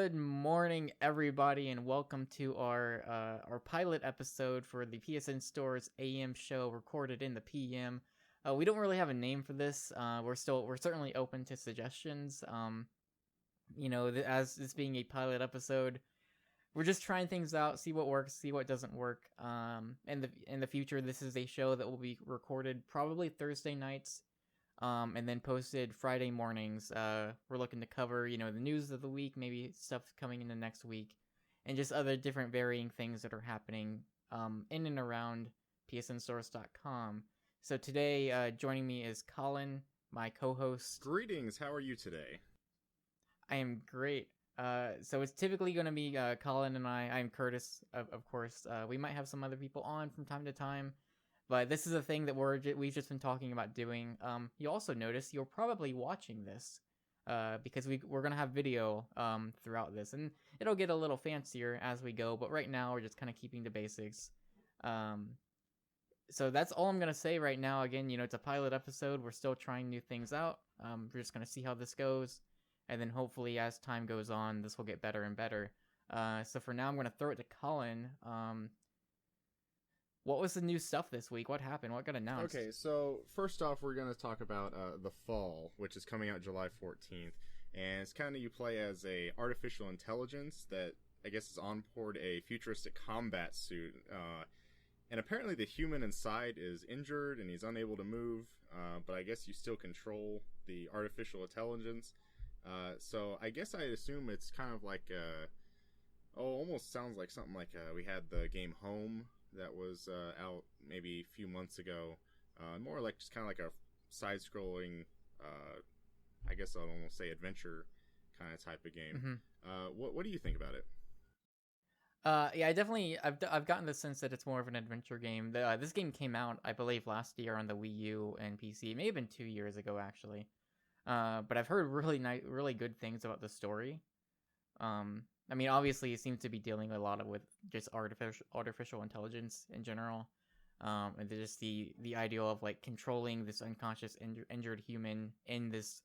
Good morning, everybody, and welcome to our pilot episode for the PSNStores AM show, recorded in the PM. We don't really have a name for this. We're certainly open to suggestions. As this being a pilot episode, we're just trying things out, see what works, see what doesn't work. In the future, this is a show that will be recorded probably Thursday nights. And then posted Friday mornings. We're looking to cover, the news of the week, maybe stuff coming in the next week, and just other different varying things that are happening in and around PSNStores.com. So today, joining me is Collin, my co-host. Greetings, how are you today? I am great. So it's typically going to be Collin and I. I'm Curtis, of course. We might have some other people on from time to time. But this is a thing that we've just been talking about doing. You also notice you're probably watching this because we're going to have video throughout this. And it'll get a little fancier as we go. But right now, we're just kind of keeping the basics. So that's all I'm going to say right now. Again, it's a pilot episode. We're still trying new things out. We're just going to see how this goes. And then hopefully, as time goes on, this will get better and better. So for now, I'm going to throw it to Collin. What was the new stuff this week? What happened? What got announced? Okay, so first off, we're going to talk about The Fall, which is coming out July 14th. And it's kind of, you play as a artificial intelligence that, I guess, is on board a futuristic combat suit. And apparently the human inside is injured and he's unable to move. But I guess you still control the artificial intelligence. So I guess I assume it's kind of like, almost sounds like something like we had the game Home that was out maybe a few months ago. More like just kind of like a side-scrolling, I guess I'll almost say adventure kind of type of game. Mm-hmm. What do you think about it? Yeah, I've gotten the sense that it's more of an adventure game. This game came out, I believe, last year on the Wii U and PC. It may have been 2 years ago, actually. But I've heard really good things about the story. I mean, obviously, it seems to be dealing a lot with just artificial intelligence in general, and just the idea of like controlling this unconscious injured human in this,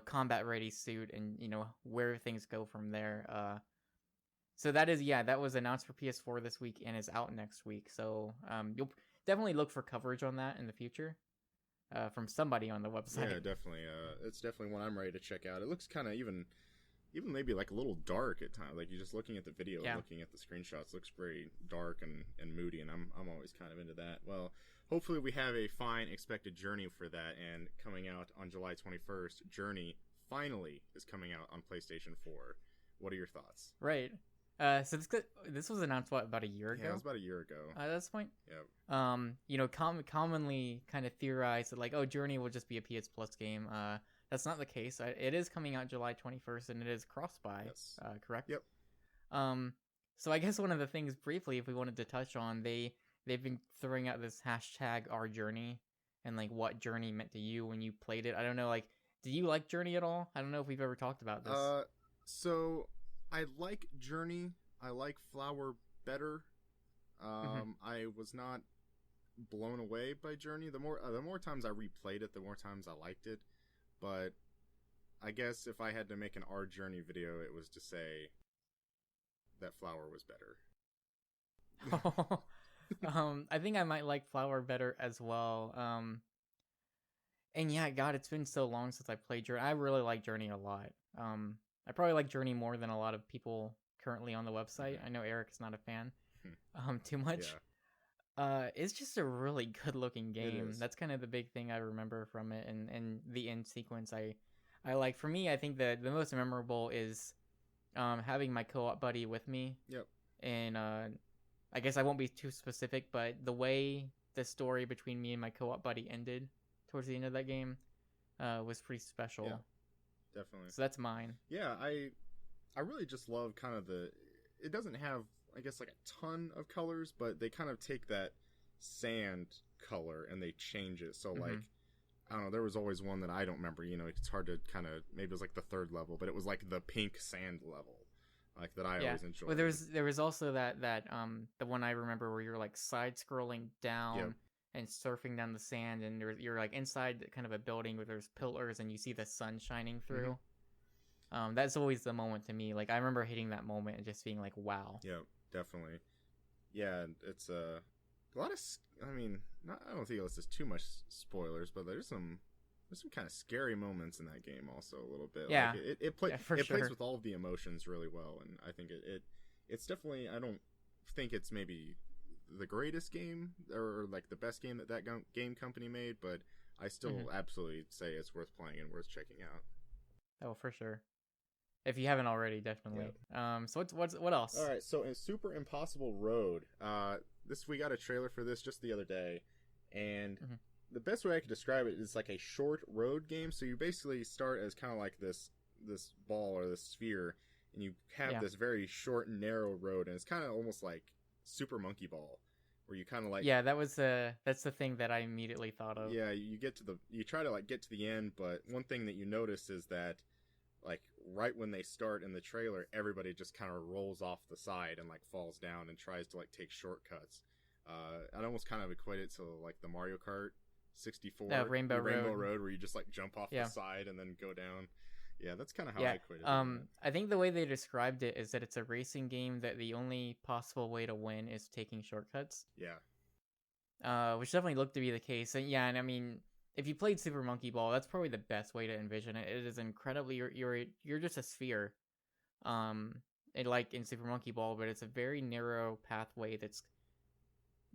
combat ready suit, and where things go from there. So that was announced for PS4 this week and is out next week. So you'll definitely look for coverage on that in the future, from somebody on the website. Yeah, definitely. It's definitely one I'm ready to check out. It looks kind of even maybe like a little dark at times. Like, you're just looking at the video and looking at the screenshots, looks very dark and moody, and I'm always kind of into that. Well, hopefully we have a fine expected Journey for that, and coming out on July 21st, Journey finally is coming out on PlayStation 4. What are your thoughts? Right. So this was announced about a year ago? Yeah, it was about a year ago. At this point? Yep. Commonly kind of theorized that, like, Journey will just be a PS Plus game. That's not the case. It is coming out July 21st, and it is cross-buy, yes. Correct? Yep. So I guess one of the things, briefly, if we wanted to touch on, they've been throwing out this hashtag #OurJourney, and, like, what Journey meant to you when you played it. I don't know, like, did you like Journey at all? I don't know if we've ever talked about this. So I like Journey. I like Flower better. I was not blown away by Journey. The more times I replayed it, the more times I liked it. But I guess if I had to make an Our Journey video, it was to say that Flower was better. I think I might like Flower better as well. And yeah, God, it's been so long since I played Journey. I really like Journey a lot. I probably like Journey more than a lot of people currently on the website. I know Eric is not a fan too much. Yeah. It's just a really good looking game. That's kind of the big thing I remember from it, and the end sequence I like. For me, I think the most memorable is having my co-op buddy with me. Yep. And I guess I won't be too specific, but the way the story between me and my co-op buddy ended towards the end of that game was pretty special. Yeah, definitely. So that's mine. Yeah, I really just love kind of it doesn't have, I guess, like a ton of colors, but they kind of take that sand color and they change it. So, like, I don't know, there was always one that I don't remember, it's hard to kind of, maybe it was like the third level, but it was like the pink sand level, like, that I always enjoyed. Well, there was also that the one I remember where you're like side scrolling down and surfing down the sand, and you're like inside kind of a building where there's pillars and you see the sun shining through. That's always the moment to me. Like I remember hitting that moment and just being like, wow. Yeah, definitely. Yeah, it's a lot of. I mean, I don't think this is too much spoilers, but there's some kind of scary moments in that game also a little bit. Yeah, like it plays with all of the emotions really well, and I think it's definitely. I don't think it's maybe the greatest game or like the best game that game company made, but I still absolutely say it's worth playing and worth checking out. Oh, for sure. If you haven't already, definitely. Yeah. So what else? All right, so in Super Impossible Road, we got a trailer for this just the other day, and the best way I could describe it is like a short road game. So you basically start as kind of like this ball or this sphere, and you have this very short and narrow road, and it's kind of almost like Super Monkey Ball, where you kind of like that's the thing that I immediately thought of. Yeah, you try to like get to the end, but one thing that you notice is that like right when they start in the trailer, everybody just kind of rolls off the side and like falls down and tries to like take shortcuts. I'd almost kind of equate it to like the Mario Kart 64 Rainbow Road, where you just like jump off the side and then go down. Yeah, that's kind of how I equate it. I think the way they described it is that it's a racing game that the only possible way to win is taking shortcuts. Yeah. Which definitely looked to be the case. And I mean, if you played Super Monkey Ball, that's probably the best way to envision it. It is incredibly you're just a sphere, like in Super Monkey Ball, but it's a very narrow pathway that's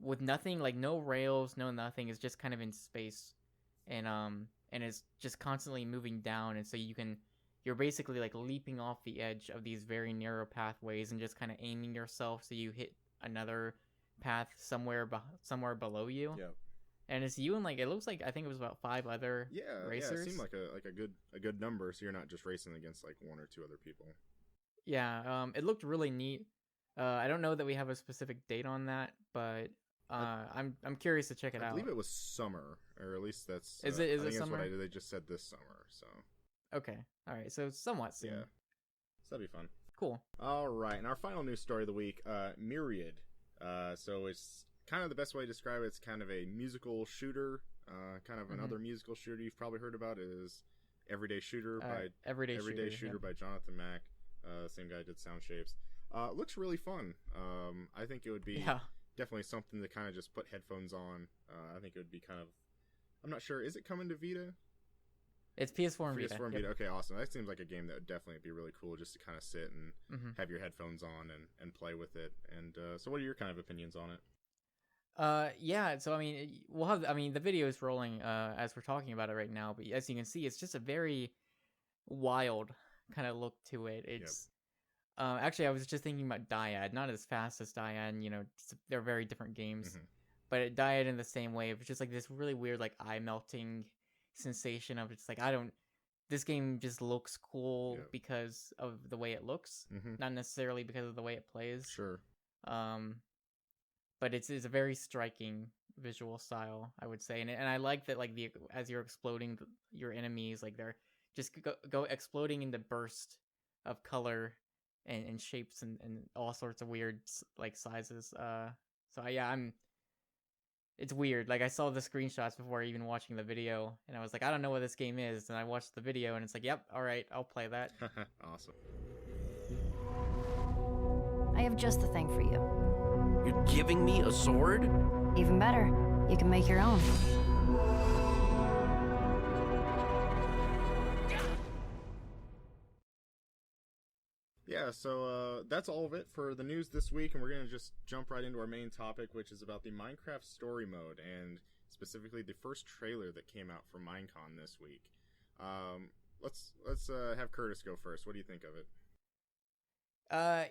with nothing, like no rails, no nothing. It's just kind of in space, and it's just constantly moving down, and so you're basically like leaping off the edge of these very narrow pathways and just kind of aiming yourself so you hit another path somewhere below you. Yeah. And it's you and like it looks like I think it was about 5 other racers. Yeah, it seemed like a good number, so you're not just racing against like 1 or 2 other people. Yeah, it looked really neat. I don't know that we have a specific date on that, but I'm curious to check it out. I believe it was summer, or at least that's is it that's summer? what they just said this summer. So okay, all right, so somewhat soon. Yeah, so that'd be fun. Cool. All right, and our final news story of the week, Myriad. So it's kind of the best way to describe it. It's kind of a musical shooter. Kind of another musical shooter you've probably heard about is Everyday Shooter by Everyday Shooter by Jonathan Mack. Same guy did Sound Shapes. Looks really fun. I think it would be definitely something to kind of just put headphones on. I think it would be kind of. I'm not sure. Is it coming to Vita? It's PS4 and Vita. PS4 and Vita. Okay, awesome. That seems like a game that would definitely be really cool just to kind of sit and have your headphones on and play with it. And so, what are your kind of opinions on it? Yeah. So I mean, we'll have. I mean, the video is rolling as we're talking about it right now. But as you can see, it's just a very wild kind of look to it. It's actually, I was just thinking about Dyad, not as fast as Dyad. You know, they're very different games, but Dyad in the same way. It's just like this really weird, like eye melting sensation of it's like this game just looks cool because of the way it looks, not necessarily because of the way it plays. Sure. But it's a very striking visual style, I would say, and I like that like as you're exploding your enemies, like they're just go exploding into burst of color and shapes and all sorts of weird like sizes. So yeah, it's weird. Like I saw the screenshots before even watching the video, and I was like, I don't know what this game is, and I watched the video, and it's like, yep, all right, I'll play that. Awesome. I have just the thing for you. You're giving me a sword? Even better, you can make your own. Yeah, so that's all of it for the news this week, and we're going to just jump right into our main topic, which is about the Minecraft story mode, and specifically the first trailer that came out for Minecon this week. Let's have Curtis go first. What do you think of it?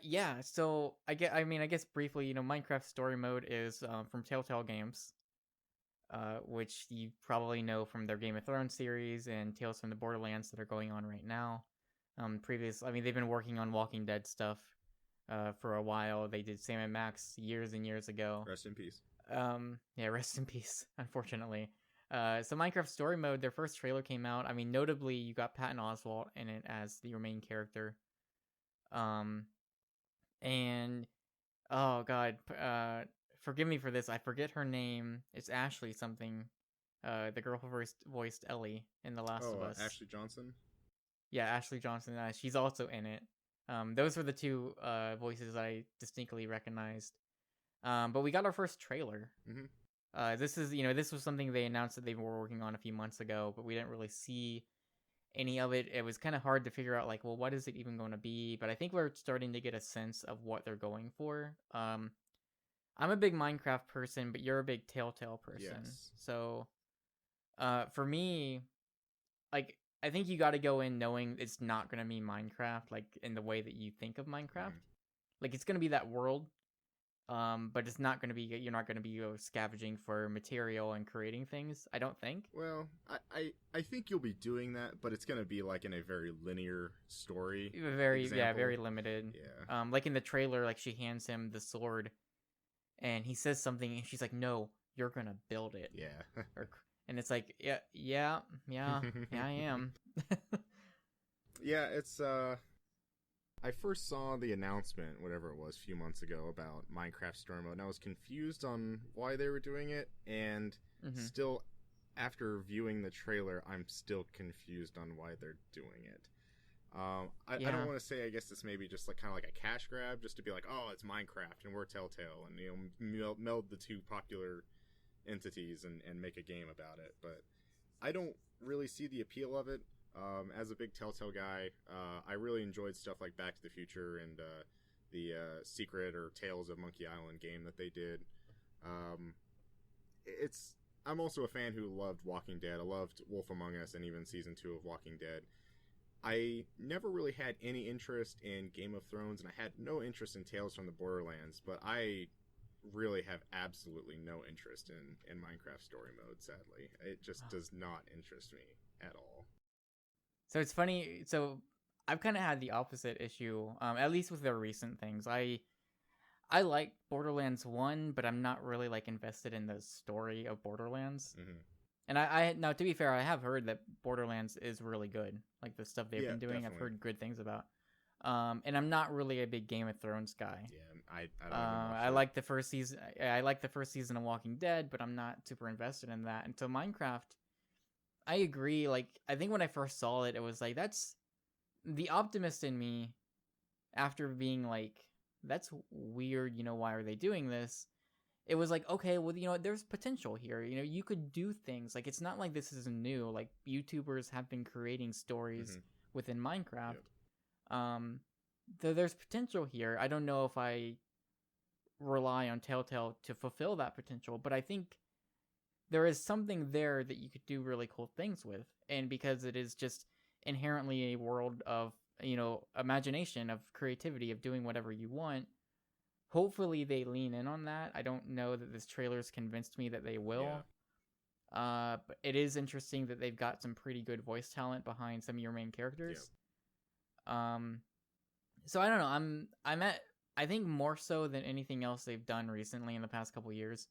Yeah, so I guess briefly, you know, Minecraft story mode is from Telltale Games, which you probably know from their Game of Thrones series and Tales from the Borderlands that are going on right now. They've been working on Walking Dead stuff for a while. They did Sam & Max years and years ago. Rest in peace. Yeah, rest in peace, unfortunately. So Minecraft story mode, their first trailer came out. I mean, notably, you got Patton Oswalt in it as your main character. And oh god, forgive me for this. I forget her name. It's Ashley something. The girl who voiced Ellie in The Last of Us. Ashley Johnson. Yeah, Ashley Johnson. She's also in it. Those were the two voices I distinctly recognized. But we got our first trailer. This was something they announced that they were working on a few months ago, but we didn't really see any of it. It was kind of hard to figure out, like, well, what is it even going to be? But I think we're starting to get a sense of what they're going for. I'm a big Minecraft person, but you're a big Telltale person. Yes. So, for me, like, I think you got to go in knowing it's not going to be Minecraft, like, in the way that you think of Minecraft. Like, it's going to be that world, but it's not going to be, you're not going to be scavenging for material and creating things, I don't think. Well, I think you'll be doing that, but it's going to be, like, in a very linear story. Very example. limited. Yeah. Like, in the trailer, like, she hands him the sword, and he says something, and she's like, no, you're going to build it. Yeah. And it's like, yeah, I am. Yeah, it's, I first saw the announcement, whatever it was, a few months ago about Minecraft Story Mode, and I was confused on why they were doing it, and still, after viewing the trailer, I'm still confused on why they're doing it. I don't want to say, I guess this may be just like kind of like a cash grab, just to be like, oh, it's Minecraft, and we're Telltale, and, meld the two popular entities and make a game about it, but I don't really see the appeal of it. As a big Telltale guy, I really enjoyed stuff like Back to the Future and the Secret or Tales of Monkey Island game that they did. I'm also a fan who loved Walking Dead. I loved Wolf Among Us and even Season 2 of Walking Dead. I never really had any interest in Game of Thrones, and I had no interest in Tales from the Borderlands, but I really have absolutely no interest in Minecraft Story Mode, sadly. It just does not interest me at all. So it's funny. So I've kind of had the opposite issue, at least with their recent things. I like Borderlands 1, but I'm not really like invested in the story of Borderlands. And I now, to be fair, I have heard that Borderlands is really good. Like the stuff they've been doing, definitely. I've heard good things about. And I'm not really a big Game of Thrones guy. Yeah, I don't even watch I it. like the first season. I like the first season of Walking Dead, but I'm not super invested in that. And so Minecraft, I agree. Like, I think when I first saw it, it was like, that's the optimist in me. After being like, that's weird. Why are they doing this? It was like, okay, well, there's potential here. You could do things. Like, it's not like this is new. Like, YouTubers have been creating stories within Minecraft. There's potential here. I don't know if I rely on Telltale to fulfill that potential, but I think there is something there that you could do really cool things with. And because it is just inherently a world of, imagination, of creativity, of doing whatever you want, hopefully they lean in on that. I don't know that this trailer's convinced me that they will. But it is interesting that they've got some pretty good voice talent behind some of your main characters. So I don't know. I think more so than anything else they've done recently in the past couple years,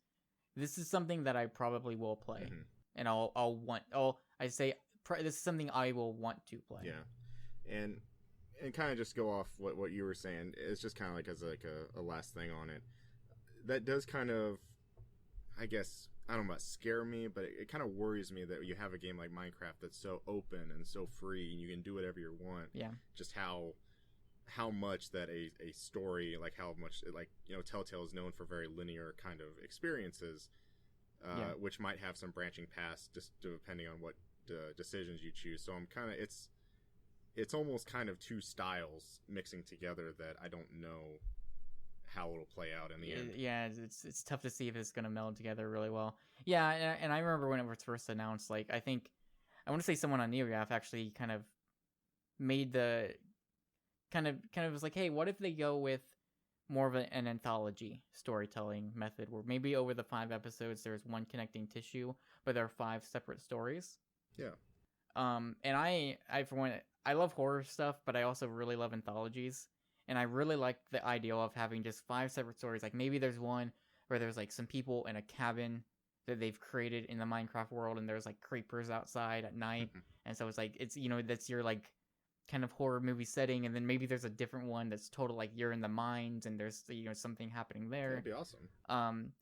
this is something that I probably will play, and this is something I will want to play. Yeah, and kind of just go off what you were saying. It's just kind of like as like a last thing on it. That does kind of, I guess, I don't know about scare me, but it kind of worries me that you have a game like Minecraft that's so open and so free, and you can do whatever you want. Yeah. Just how much that a story, like how much, like, Telltale is known for very linear kind of experiences, which might have some branching paths just depending on what decisions you choose. So I'm kind of, it's almost kind of two styles mixing together that I don't know how it'll play out in the end. Yeah, it's tough to see if it's going to meld together really well. Yeah, and I remember when it was first announced, like, I want to say someone on NeoGAF actually kind of made the kind of was like, hey, what if they go with more of an anthology storytelling method where maybe over the 5 episodes there's one connecting tissue, but there are 5 separate stories. Yeah. And I for one, I love horror stuff, but I also really love anthologies. And I really like the idea of having just 5 separate stories. Like, maybe there's one where there's like some people in a cabin that they've created in the Minecraft world, and there's like creepers outside at night. And so it's like, it's, that's your like kind of horror movie setting. And then maybe there's a different one that's total, like, you're in the mines and there's, something happening there. That'd be awesome.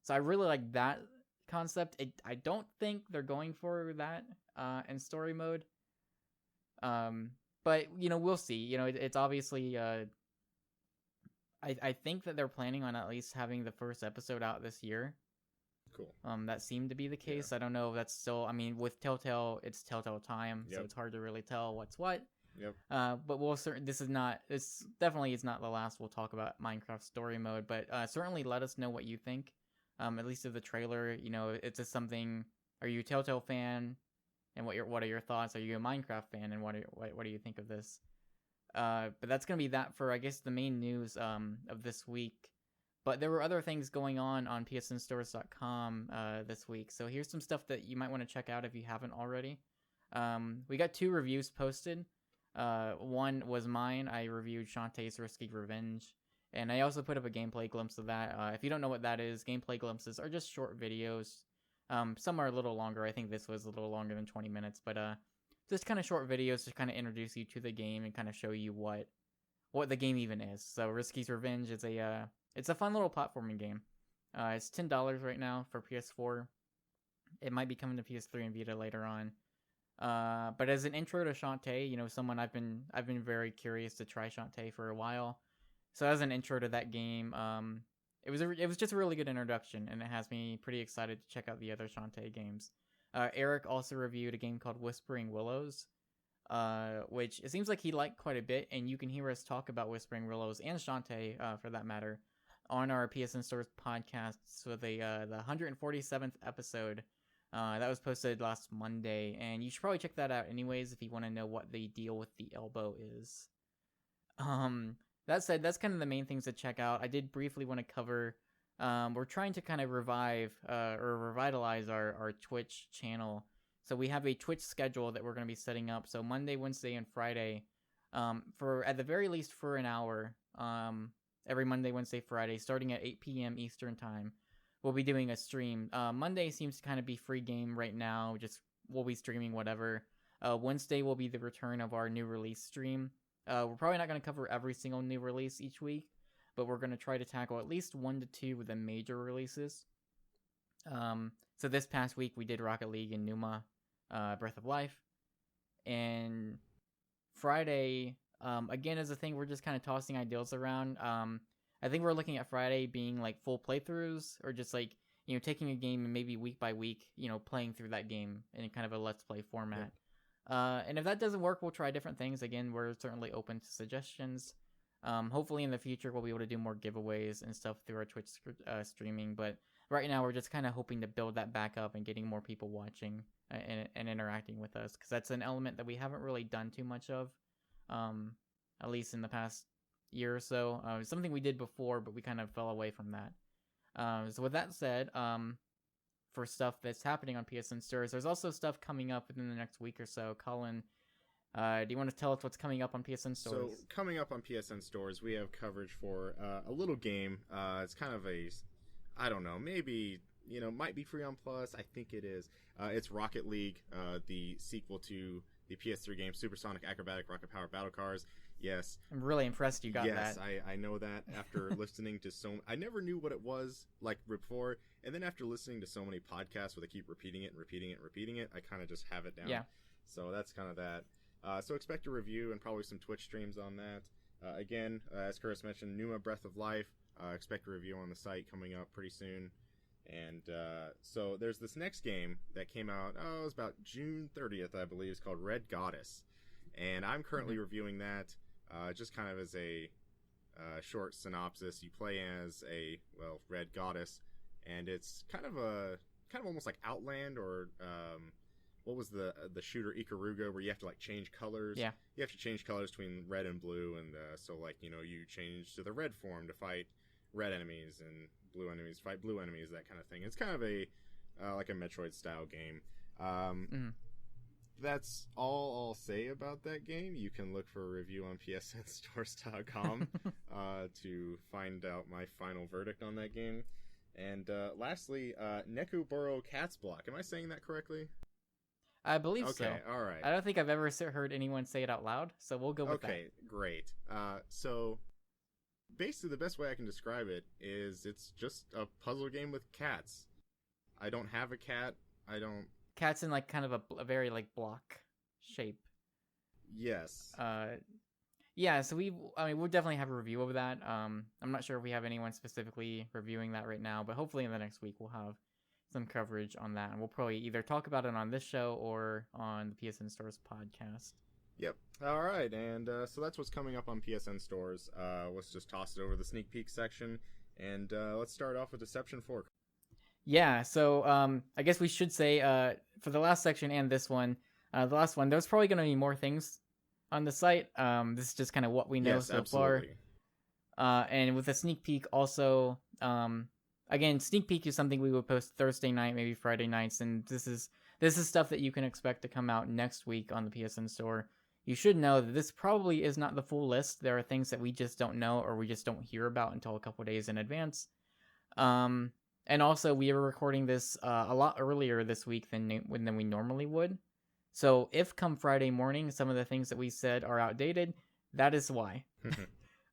So I really like that concept. I don't think they're going for that in story mode. but we'll see. It's obviously I think that they're planning on at least having the first episode out this year. Cool. That seemed to be the case. Yeah. I don't know if that's still. I mean, with Telltale, it's Telltale time, so it's hard to really tell what's what. Yep. But we'll this is not. It's definitely is not the last we'll talk about Minecraft story mode. But certainly let us know what you think. At least of the trailer. It's just something. Are you a Telltale fan? And what are your thoughts? Are you a Minecraft fan? And what do you think of this? But that's gonna be that for, I guess, the main news of this week. But there were other things going on PSNStores.com this week. So here's some stuff that you might want to check out if you haven't already. We got 2 reviews posted. One was mine. I reviewed Shantae's Risky Revenge. And I also put up a gameplay glimpse of that. If you don't know what that is, gameplay glimpses are just short videos. Some are a little longer. I think this was a little longer than 20 minutes. But just kind of short videos to kind of introduce you to the game and kind of show you what the game even is. So Risky's Revenge is it's a fun little platforming game. It's $10 right now for PS4. It might be coming to PS3 and Vita later on. But as an intro to Shantae, someone I've been very curious to try Shantae for a while. So as an intro to that game, it was just a really good introduction, and it has me pretty excited to check out the other Shantae games. Eric also reviewed a game called Whispering Willows, which it seems like he liked quite a bit, and you can hear us talk about Whispering Willows and Shantae, for that matter, on our PSN Stores podcast. So the 147th episode that was posted last Monday, and you should probably check that out anyways if you want to know what the deal with the elbow is. That said, that's kind of the main things to check out. I did briefly want to cover. We're trying to kind of revive or revitalize our Twitch channel. So we have a Twitch schedule that we're going to be setting up. So Monday, Wednesday, and Friday, for at the very least for an hour, every Monday, Wednesday, Friday, starting at 8 p.m. Eastern time, we'll be doing a stream. Monday seems to kind of be free game right now. Just we'll be streaming whatever. Wednesday will be the return of our new release stream. We're probably not going to cover every single new release each week, but we're going to try to tackle at least 1 to 2 of the major releases. So this past week we did Rocket League and Numa, Breath of Life. And Friday, again, is a thing we're just kind of tossing ideas around. I think we're looking at Friday being like full playthroughs, or just like, taking a game and maybe week by week, playing through that game in kind of a Let's Play format. Yeah. And if that doesn't work, we'll try different things. Again, we're certainly open to suggestions. Hopefully in the future, we'll be able to do more giveaways and stuff through our Twitch streaming. But right now, we're just kind of hoping to build that back up and getting more people watching and interacting with us. Because that's an element that we haven't really done too much of, at least in the past year or so. Something we did before, but we kind of fell away from that. So with that said, for stuff that's happening on PSN Stores, there's also stuff coming up within the next week or so. Collin, do you want to tell us what's coming up on PSN Stores? So coming up on PSN Stores, we have coverage for a little game. It's kind of I don't know, maybe, might be free on Plus. I think it is. It's Rocket League, the sequel to the PS3 game Supersonic Acrobatic Rocket Power Battle Cars. Yes. I'm really impressed you got that. Yes, I know that after listening to I never knew what it was like before, and then after listening to so many podcasts where they keep repeating it, I kind of just have it down. Yeah. So that's kind of that. So expect a review and probably some Twitch streams on that. Again, as Curtis mentioned, Numa Breath of Life. Expect a review on the site coming up pretty soon. And so there's this next game that came out, it was about June 30th, I believe. It's called Red Goddess. And I'm currently reviewing that. Just kind of as a short synopsis, you play as a red goddess, and it's kind of almost like Outland, or what was the shooter Ikaruga, where you have to like change colors. Yeah, you have to change colors between red and blue, and so like you change to the red form to fight red enemies, and blue enemies to fight blue enemies, that kind of thing. It's kind of a like a Metroid style game. That's all I'll say about that game. You can look for a review on PSNStores.com to find out my final verdict on that game. And lastly, Nekuburo Cat's Block. Am I saying that correctly? I believe so. Okay, all right. I don't think I've ever heard anyone say it out loud, so we'll go with that. Okay, great. So basically the best way I can describe it is it's just a puzzle game with cats. I don't have a cat. Cat's in like kind of a very like block shape. Yes. Yeah, so we'll definitely have a review of that. I'm not sure if we have anyone specifically reviewing that right now, but hopefully in the next week we'll have some coverage on that, and we'll probably either talk about it on this show or on the PSNStores podcast. Yep. All right, and so that's what's coming up on PSN Stores. Let's just toss it over the sneak peek section, and let's start off with Deception 4. Yeah, so I guess we should say for the last section and this one, the last one, there's probably going to be more things on the site. This is just kind of what we know so absolutely. far. And with a sneak peek also, again, sneak peek is something we would post Thursday night, maybe Friday nights, and this is stuff that you can expect to come out next week on the PSN Store. You should know that this probably is not the full list. There are things that we just don't know or we just don't hear about until a couple days in advance. And also, we are recording this a lot earlier this week than we normally would. So if come Friday morning, some of the things that we said are outdated, that is why.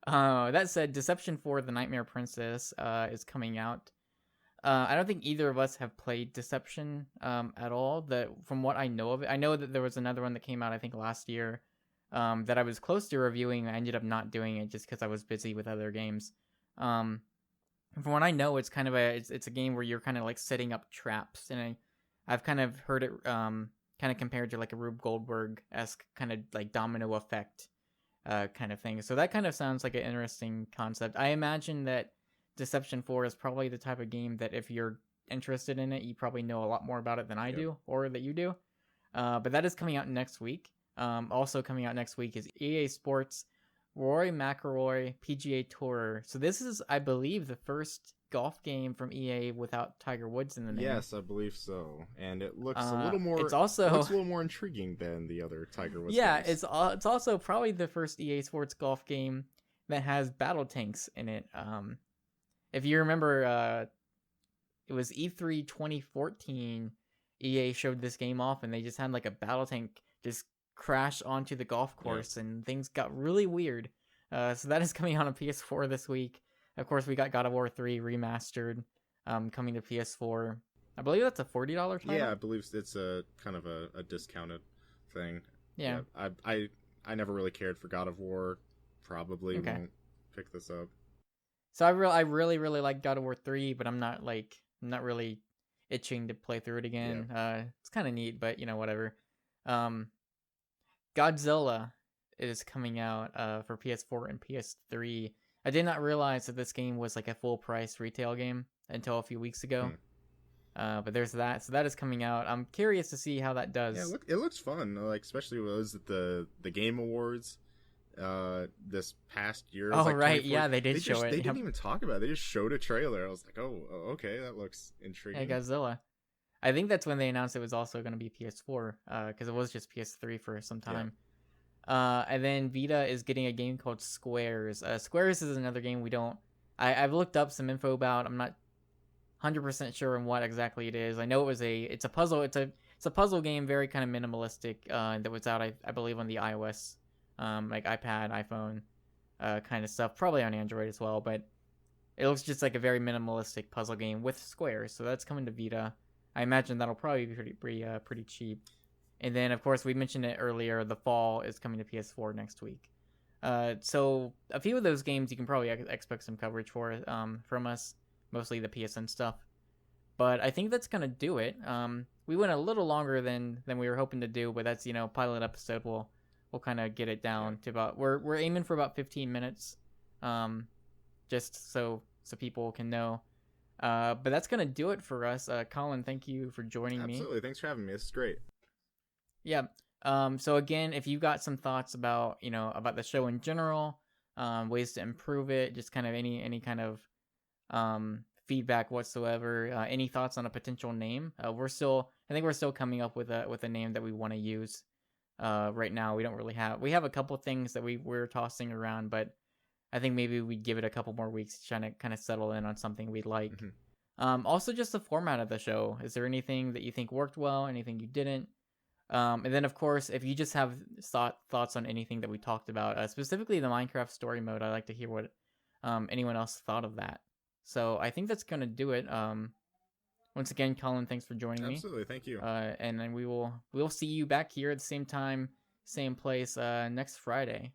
That said, Deception 4, The Nightmare Princess is coming out. I don't think either of us have played Deception at all. From what I know of it, I know that there was another one that came out, I think, last year that I was close to reviewing. I ended up not doing it just because I was busy with other games. From what I know, it's kind of it's a game where you're kind of like setting up traps, and I've kind of heard it kind of compared to like a Rube Goldberg-esque kind of like domino effect kind of thing. So that kind of sounds like an interesting concept. I imagine that Deception 4 is probably the type of game that if you're interested in it, you probably know a lot more about it than I do, or that you do. But that is coming out next week. Also coming out next week is EA Sports Rory McIlroy PGA Tour. So this is, I believe, the first golf game from EA without Tiger Woods in the name. Yes, I believe so. And it looks a little more. It's also it looks a little more intriguing than the other Tiger Woods. Yeah, games. it's also probably the first EA Sports golf game that has battle tanks in it. If you remember, it was E3 2014. EA showed this game off, and they just had like a battle tank just crash onto the golf course, and things got really weird. So that is coming out on PS4 this week. Of course, we got God of War 3 remastered coming to PS4. I believe that's a $40 title. Yeah, I believe it's a kind of a discounted thing. Yeah. I never really cared for God of War. Probably won't pick this up. So I really like God of War 3, but I'm not really itching to play through it again. Yeah. It's kind of neat, but whatever. Godzilla is coming out for PS4 and PS3. I did not realize that this game was like a full price retail game until a few weeks ago. But there's that. So that is coming out. I'm curious to see how that does. Yeah, it looks fun. Like, especially was it the Game Awards this past year. Oh, right. Yeah, they show it. They didn't even talk about it. They just showed a trailer. I was like, oh, okay, that looks intriguing. Hey, Godzilla. I think that's when they announced it was also going to be PS4, because it was just PS3 for some time. Yeah. And then Vita is getting a game called Squares. Squares is another game I've looked up some info about. I'm not 100% sure on what exactly it is. I know it's a puzzle. It's a puzzle game, very kind of minimalistic. That was out, I believe, on the iOS, like iPad, iPhone, kind of stuff. Probably on Android as well. But it looks just like a very minimalistic puzzle game with squares. So that's coming to Vita. I imagine that'll probably be pretty cheap. And then, of course, we mentioned it earlier, The Fall is coming to PS4 next week. So a few of those games you can probably expect some coverage for from us, mostly the PSN stuff. But I think that's going to do it. We went a little longer than we were hoping to do, but that's, pilot episode. We'll kind of get it down to about, we're aiming for about 15 minutes, just so people can know. But that's going to do it for us. Collin, thank you for joining me. Absolutely. Thanks for having me. This is great. Yeah. So again, if you've got some thoughts about, about the show in general, ways to improve it, just kind of any kind of feedback whatsoever, any thoughts on a potential name, I think we're still coming up with a name that we want to use. Right now, we have a couple things that we're tossing around, but I think maybe we'd give it a couple more weeks to try to kind of settle in on something we'd like. Mm-hmm. Also, just the format of the show. Is there anything that you think worked well? Anything you didn't? And then, of course, if you just have thoughts on anything that we talked about, specifically the Minecraft story mode, I'd like to hear what anyone else thought of that. So I think that's going to do it. Once again, Collin, thanks for joining me. Absolutely, thank you. And then we'll see you back here at the same time same place next Friday.